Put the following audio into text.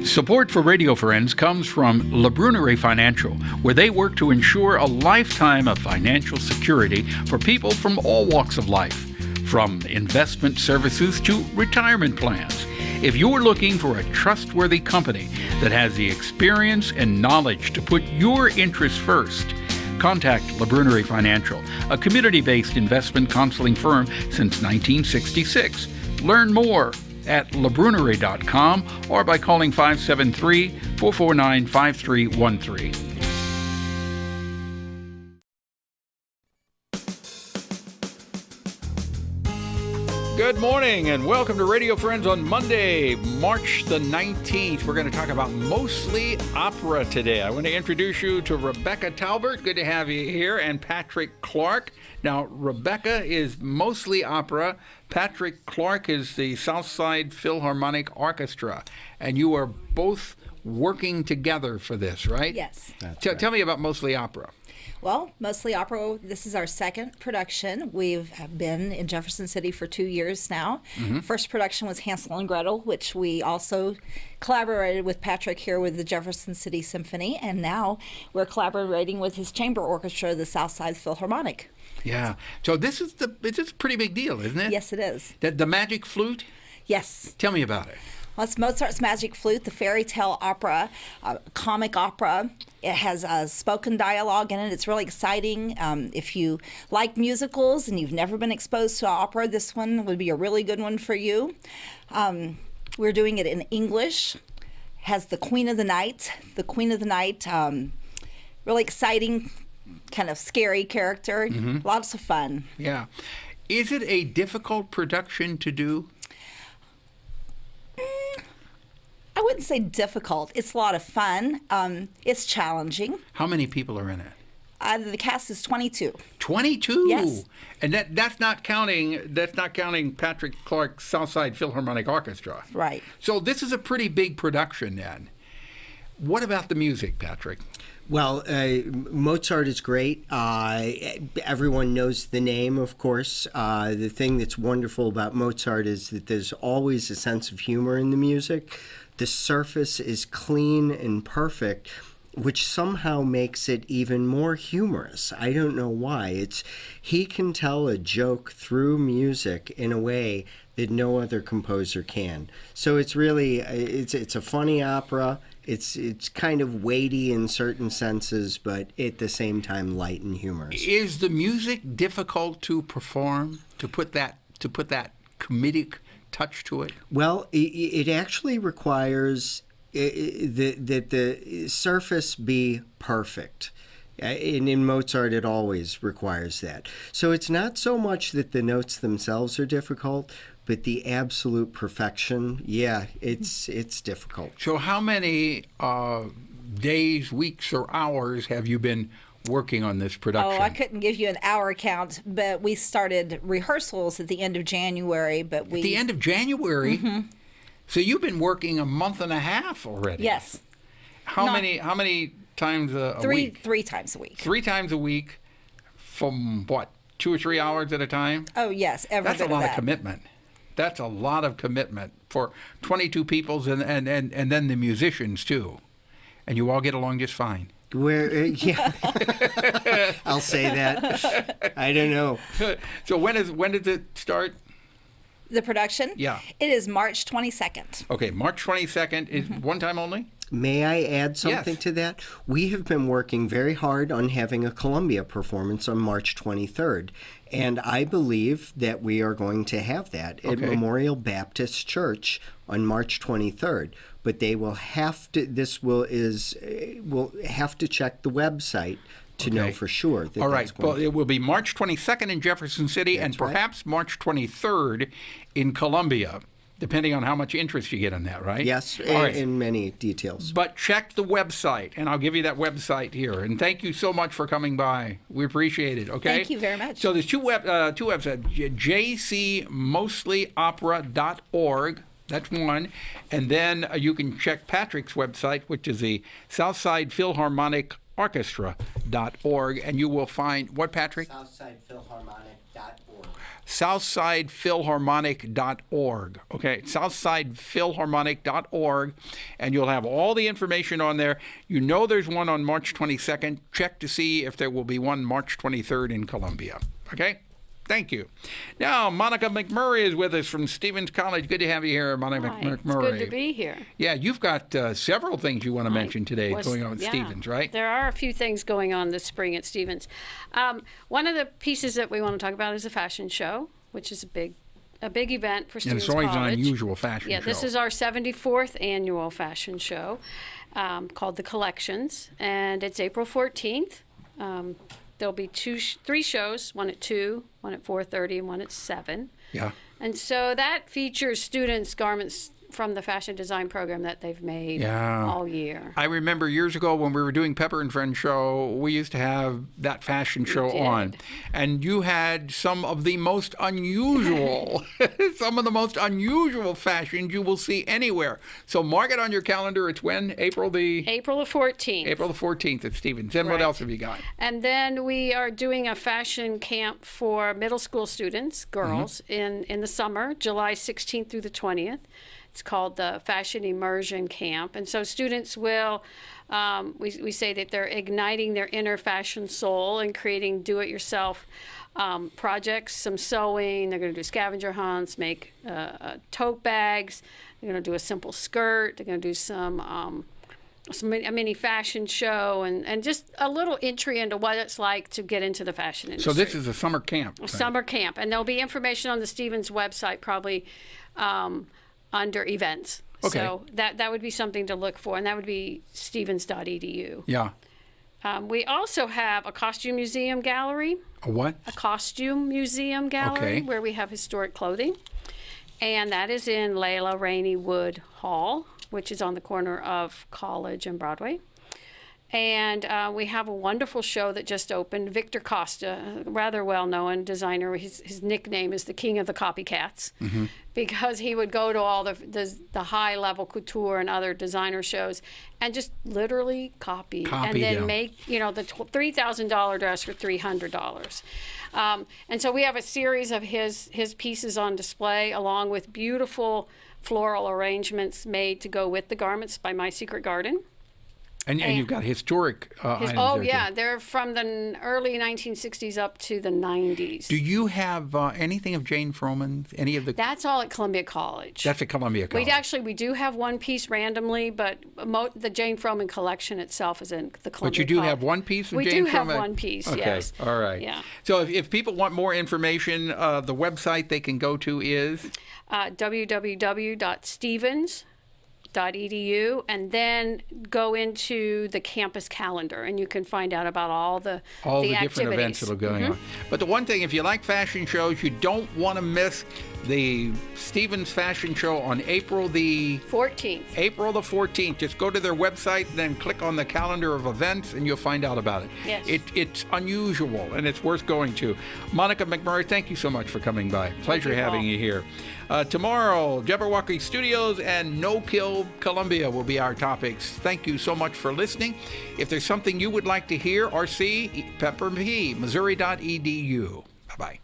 Support for Radio Friends comes from McMURRY Financial, where they work to ensure a lifetime of financial security for people from all walks of life, from investment services to retirement plans. If you're looking for a trustworthy company that has the experience and knowledge to put your interests first, contact McMURRY Financial, a community-based investment counseling firm since 1966. Learn more at McMURRY.com or by calling 573-449-5313. Good morning and welcome to Radio Friends on Monday, March the 19th. We're going to talk about mostly opera today. I want to introduce you to Rebecca Talbert. Good to have you here. And Patrick Clark. Now, Rebecca is mostly opera. Patrick Clark is the Southside Philharmonic Orchestra. And you are both working together for this, right? Yes. Tell me about mostly opera. Well, mostly opera. This is our second production. We've been in Jefferson City for 2 years now. Mm-hmm. First production was Hansel and Gretel, which we also collaborated with Patrick here with the Jefferson City Symphony, and now we're collaborating with his chamber orchestra, the Southside Philharmonic. Yeah. So this is a pretty big deal, isn't it? Yes, it is. The Magic Flute? Yes. Tell me about it. Well, it's Mozart's Magic Flute, the fairy tale opera, comic opera. It has spoken dialogue in it. It's really exciting. If you like musicals and you've never been exposed to opera, this one would be a really good one for you. We're doing it in English. Has the Queen of the Night. The Queen of the Night, really exciting, kind of scary character. Mm-hmm. Lots of fun. Yeah. Is it a difficult production to do? I wouldn't say difficult. It's a lot of fun. It's challenging. How many people are in it? The cast is 22. 22? Yes. And that's not counting Patrick Clark's Southside Philharmonic Orchestra. Right. So this is a pretty big production then. What about the music, Patrick? Well, Mozart is great. Everyone knows the name, of course. The thing that's wonderful about Mozart is that there's always a sense of humor in the music. The surface is clean and perfect, which somehow makes it even more humorous. I don't know why. He can tell a joke through music in a way that no other composer can. So it's really, it's a funny opera. It's kind of weighty in certain senses, but at the same time light and humorous. Is the music difficult to perform, to put that comedic touch to it? Well, it actually requires that the surface be perfect. In Mozart, it always requires that. So it's not so much that the notes themselves are difficult, but the absolute perfection, it's difficult. So how many days, weeks, or hours have you been working on this production? Oh, I couldn't give you an hour count, but we started rehearsals at the end of January. At the end of January? Mm-hmm. So you've been working a month and a half already? Yes. How many times a week? 3 times a week. 3 times a week from what, 2 or 3 hours at a time? Oh, yes. That's a lot of commitment. That's a lot of commitment for 22 people and then the musicians, too. And you all get along just fine. Yeah. I'll say that. I don't know. So when does it start? The production? Yeah. It is March 22nd. Okay, March 22nd. Is one time only? May I add something to that? We have been working very hard on having a Columbia performance on March 23rd, and I believe that we are going to have that at Memorial Baptist Church on March 23rd. But they will have to. We'll have to check the website to know for sure. All right. Well, it will be March 22nd in Jefferson City, and perhaps March 23rd in Columbia, depending on how much interest you get in that, right? Yes, in many details. But check the website, and I'll give you that website here. And thank you so much for coming by. We appreciate it, okay? Thank you very much. So there's two websites, jcmostlyopera.org. That's one. And then you can check Patrick's website, which is the Southside Philharmonic Orchestra.org, and you will find, what, Patrick? SouthsidePhilharmonic.org. southsidephilharmonic.org. Okay, southsidephilharmonic.org, and you'll have all the information on there. You know there's one on March 22nd. Check to see if there will be one March 23rd in Columbia. Okay? Thank you. Now, Monica McMURRY is with us from Stevens College. Good to have you here, Monica Hi, McMURRY. It's good to be here. Yeah, you've got several things you want to mention today going on at Stevens, right? There are a few things going on this spring at Stevens. One of the pieces that we want to talk about is a fashion show, which is a big event for Stevens And it's always College. an unusual fashion show. Yeah, this is our 74th annual fashion show called The Collections, and it's April 14th. There'll be three shows, one at 2, one at 4:30, and one at 7. Yeah. And so that features students' garments from the fashion design program that they've made all year. I remember years ago when we were doing Pepper and Friends show, we used to have that fashion show on. And you had some of the most unusual, fashions you will see anywhere. So mark it on your calendar. It's when? April the 14th. April the 14th at Stevens. Then what else have you got? And then we are doing a fashion camp for middle school students, girls, in the summer, July 16th through the 20th. It's called the Fashion Immersion Camp. And so students will, we say that they're igniting their inner fashion soul and creating do-it-yourself projects, some sewing. They're going to do scavenger hunts, make tote bags. They're going to do a simple skirt. They're going to do a mini fashion show and just a little entry into what it's like to get into the fashion industry. So this is a summer camp. Summer camp. And there'll be information on the Stevens website probably under events. Okay. So that would be something to look for, and that would be stevens.edu. Yeah. We also have a costume museum gallery. A what? A costume museum gallery Okay. where we have historic clothing. And that is in Layla Rainey Wood Hall, which is on the corner of College and Broadway. And we have a wonderful show that just opened. Victor Costa, a rather well-known designer, his nickname is the King of the Copycats, because he would go to all the high-level couture and other designer shows and just literally copy and then them. make the $3,000 dress for $300. And so we have a series of his pieces on display, along with beautiful floral arrangements made to go with the garments by My Secret Garden. And you've got historic items there, too. They're from the early 1960s up to the 90s. Do you have anything of Jane Froman's? Any of the? That's all at Columbia College. That's at Columbia College. We do have one piece randomly, but the Jane Froman collection itself is in the Columbia But you do College. have one piece of we Jane Froman? We do have one piece, okay. Yes. All right. Yeah. So if people want more information, the website they can go to is? www.stevens.edu, and then go into the campus calendar, and you can find out about all the different events that are going on. But the one thing, if you like fashion shows, you don't want to miss the Stevens Fashion Show on April the 14th. April the 14th. Just go to their website, then click on the calendar of events, and you'll find out about it. Yes. It's unusual, and it's worth going to. Monica McMURRY, thank you so much for coming by. Pleasure having you here. Tomorrow, Jabberwocky Studios and No Kill Columbia will be our topics. Thank you so much for listening. If there's something you would like to hear or see, Pepper P, Missouri.edu. Bye-bye.